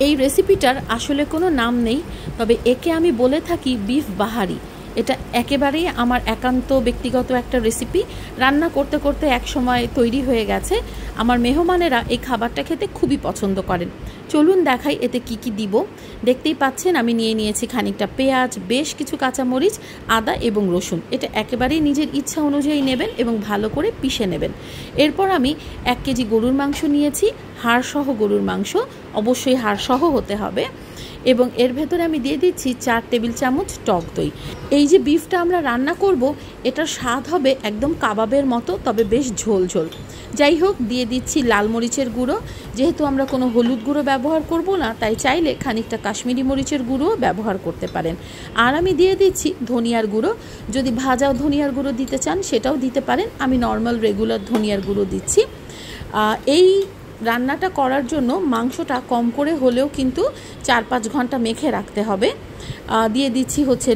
এই রেসিপিটার আসলে কোনো নাম নেই, তবে একে আমি বলে থাকি বিফ বাহারি। এটা একেবারেই আমার একান্ত ব্যক্তিগত একটা রেসিপি। রান্না করতে করতে এক সময় তৈরি হয়ে গেছে। আমার মেহমানেরা এই খাবারটা খেতে খুবই পছন্দ করেন। চলুন দেখাই এতে কি কি দিব। দেখতেই পাচ্ছেন আমি নিয়ে নিয়েছি খানিকটা পেঁয়াজ, বেশ কিছু কাঁচামরিচ, আদা এবং রসুন। এটা একেবারেই নিজের ইচ্ছা অনুযায়ী নেবেন এবং ভালো করে পিষে নেবেন। এরপর আমি 1 কেজি গরুর মাংস নিয়েছি, হাড়সহ গরুর মাংস, অবশ্যই হাড়সহ হতে হবে। এবং এর ভেতরে আমি দিয়ে দিচ্ছি 4 টেবিল চামচ টক দই। এই যে বিফটা আমরা রান্না করব, এটার স্বাদ হবে একদম কাবাবের মতো, তবে বেশ ঝোল ঝোল। যাই হোক, দিয়ে দিচ্ছি লাল মরিচের গুঁড়ো। যেহেতু আমরা কোনো হলুদ গুঁড়ো ব্যবহার করব না, তাই চাইলে খানিকটা কাশ্মীরি মরিচের গুঁড়োও ব্যবহার করতে পারেন। আর আমি দিয়ে দিচ্ছি ধনিয়ার গুঁড়ো। যদি ভাজা ধনিয়ার গুঁড়ো দিতে চান সেটাও দিতে পারেন, আমি নর্মাল রেগুলার ধনিয়ার গুঁড়ো দিচ্ছি। এই রান্নাটা করার জন্য মাংসটা কম করে হলেও কিন্তু 4-5 ঘন্টা মেখে রাখতে হবে। দিয়ে দিচ্ছি হচ্ছে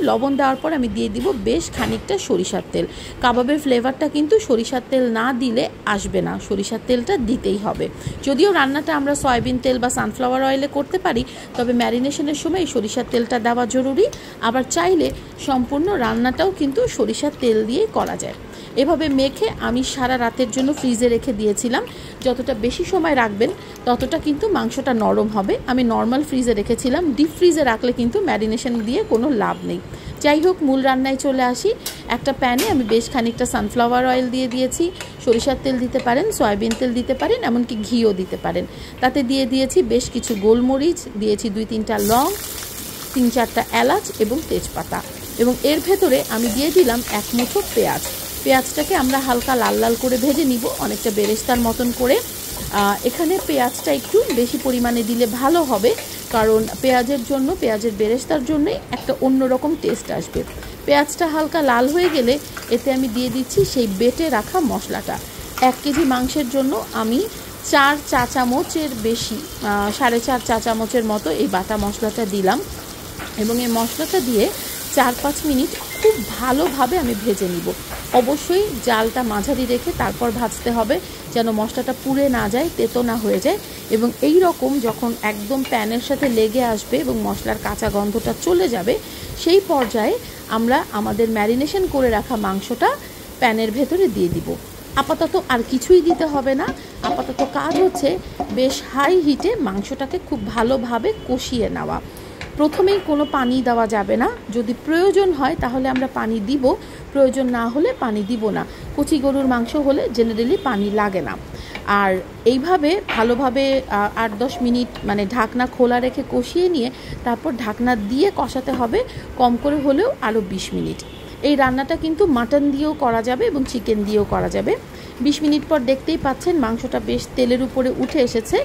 লবণ দেওয়ার পর আমি দিয়ে দিব বেশ খানিকটা সরিষার তেল। কাবাবের ফ্লেভারটা কিন্তু সরিষার তেল না দিলে আসবে না, সরিষার তেলটা দিতেই হবে। যদিও রান্নাটা আমরা সয়াবিন তেল বা সানফ্লাওয়ার অয়েলে করতে পারি, তবে ম্যারিনেশনের সময় সরিষার তেলটা দেওয়া জরুরি। আবার চাইলে সম্পূর্ণ রান্নাটাও কিন্তু সরিষার তেল দিয়ে করা যায়। এভাবে মেখে আমি সারা রাতের জন্য ফ্রিজে রেখে দিয়েছিলাম। যতটা বেশি সময় রাখবেন ততটা কিন্তু মাংসটা নরম হবে। আমি নর্মাল ফ্রিজে রেখেছিলাম, ডিপ ফ্রিজে রাখলে কিন্তু ম্যারিনেশন দিয়ে কোনো লাভ নেই। যাই হোক, মূল রান্নায় চলে আসি। একটা প্যানে আমি বেশ খানিকটা সানফ্লাওয়ার অয়েল দিয়ে দিয়েছি। সরিষার তেল দিতে পারেন, সয়াবিন তেল দিতে পারেন, এমনকি ঘিও দিতে পারেন। তাতে দিয়ে দিয়েছি বেশ কিছু গোলমরিচ, দিয়েছি 2-3টা লং, 3-4টা এলাচ এবং তেজপাতা। এবং এর ভেতরে আমি দিয়ে দিলাম 1 মুঠো পেঁয়াজ। পেঁয়াজটাকে আমরা হালকা লাল লাল করে ভেজে নিব, অনেকটা বেরেস্তার মতন করে। এখানে পেঁয়াজটা একটু বেশি পরিমাণে দিলে ভালো হবে, কারণ পেঁয়াজের বেরেস্তার জন্যই একটা অন্যরকম টেস্ট আসবে। পেঁয়াজটা হালকা লাল হয়ে গেলে এতে আমি দিয়ে দিচ্ছি সেই বেটে রাখা মশলাটা। 1 কেজি মাংসের জন্য আমি 4 চা চামচের বেশি, 4.5 চা চামচের মতো এই বাটা মশলাটা দিলাম। এবং এই মশলাটা দিয়ে 4-5 মিনিট খুব ভালোভাবে আমি ভেজে নিব। অবশ্যই জালটা মাঝারি রেখে তারপর ভাজতে হবে, যেন মশলাটা পুড়ে না যায়, তেতো না হয়ে যায়। এবং এই রকম যখন একদম প্যানের সাথে লেগে আসবে এবং মশলার কাঁচা গন্ধটা চলে যাবে, সেই পর্যায়ে আমরা আমাদের ম্যারিনেশন করে রাখা মাংসটা প্যানের ভেতরে দিয়ে দিব। আপাতত আর কিছুই দিতে হবে না। আপাতত কাজ হচ্ছে বেশ হাই হিটে মাংসটাকে খুব ভালোভাবে কষিয়ে নেওয়া। প্রথমেই কোনো পানি দেওয়া যাবে না। যদি প্রয়োজন হয় তাহলে আমরা পানি দিব, প্রয়োজন না হলে পানি দিব না। কচি গরুর মাংস হলে জেনারেলি পানি লাগে না। আর এইভাবে ভালোভাবে 8-10 মিনিট মানে ঢাকনা খোলা রেখে কষিয়ে নিয়ে তারপর ঢাকনা দিয়ে কষাতে হবে, কম করে হলেও আরও 20 মিনিট। এই রান্নাটা কিন্তু মাটন দিয়েও করা যাবে এবং চিকেন দিয়েও করা যাবে। 20 মিনিট পর দেখতেই পাচ্ছেন মাংসটা বেশ তেলের উপরে উঠে এসেছে।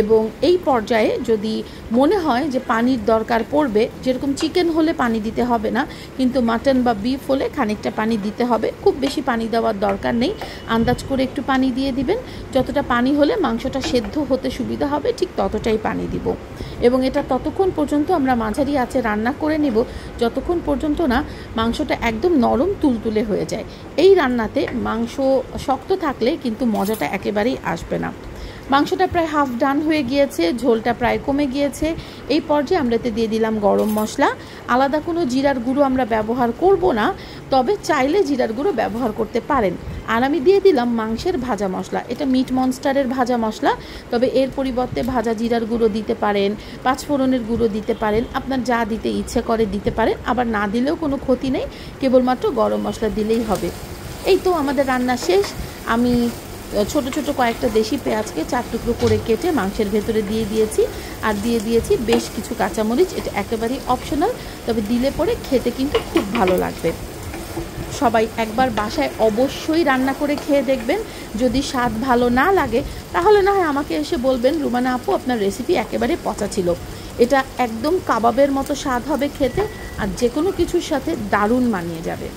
এবং এই পর্যায়ে যদি মনে হয় যে পানির দরকার পড়বে, যেরকম চিকেন হলে পানি দিতে হবে না, কিন্তু মাটন বা বিফ হলে খানিকটা পানি দিতে হবে। খুব বেশি পানি দেওয়ার দরকার নেই, আন্দাজ করে একটু পানি দিয়ে দিবেন। যতটা পানি হলে মাংসটা সেদ্ধ হতে সুবিধা হবে, ঠিক ততটাই পানি দিব। এবং এটা ততক্ষণ পর্যন্ত আমরা মাঝারি আঁচে রান্না করে নেব যতক্ষণ পর্যন্ত না মাংসটা একদম নরম তুলতুলে হয়ে যায়। এই রান্নাতে মাংস শক্ত থাকলে কিন্তু মজাটা একেবারেই আসবে না। মাংসটা প্রায় হাফ ডান হয়ে গিয়েছে, ঝোলটা প্রায় কমে গিয়েছে। এই পর্যায়ে আমরা এতে দিয়ে দিলাম গরম মশলা। আলাদা কোনো জিরার গুঁড়ো আমরা ব্যবহার করব না, তবে চাইলে জিরার গুঁড়ো ব্যবহার করতে পারেন। আর আমি দিয়ে দিলাম মাংসের ভাজা মশলা। এটা মিট মনস্টারের ভাজা মশলা, তবে এর পরিবর্তে ভাজা জিরার গুঁড়ো দিতে পারেন, 5 ফোড়নের গুঁড়ো দিতে পারেন, আপনার যা দিতে ইচ্ছে করে দিতে পারেন। আবার না দিলেও কোনো ক্ষতি নেই, কেবলমাত্র গরম মশলা দিলেই হবে। এই তো আমাদের রান্না শেষ। আমি ছোট ছোট কয়েকটা দেশি পেঁয়াজকে 4 টুকরো করে কেটে মাংসের ভেতরে দিয়ে দিয়েছি। আর দিয়ে দিয়েছি বেশ কিছু কাঁচামরিচ। এটা একেবারেই অপশনাল, তবে দিলে পরে খেতে কিন্তু খুব ভালো লাগবে। সবাই একবার বাসায় অবশ্যই রান্না করে খেয়ে দেখবেন। যদি স্বাদ ভালো না লাগে তাহলে না হয় আমাকে এসে বলবেন, রুমানা আপু আপনার রেসিপি একেবারে পচা ছিল। এটা একদম কাবাবের মতো স্বাদ হবে খেতে, আর যে কোনো কিছুর সাথে দারুণ মানিয়ে যাবে।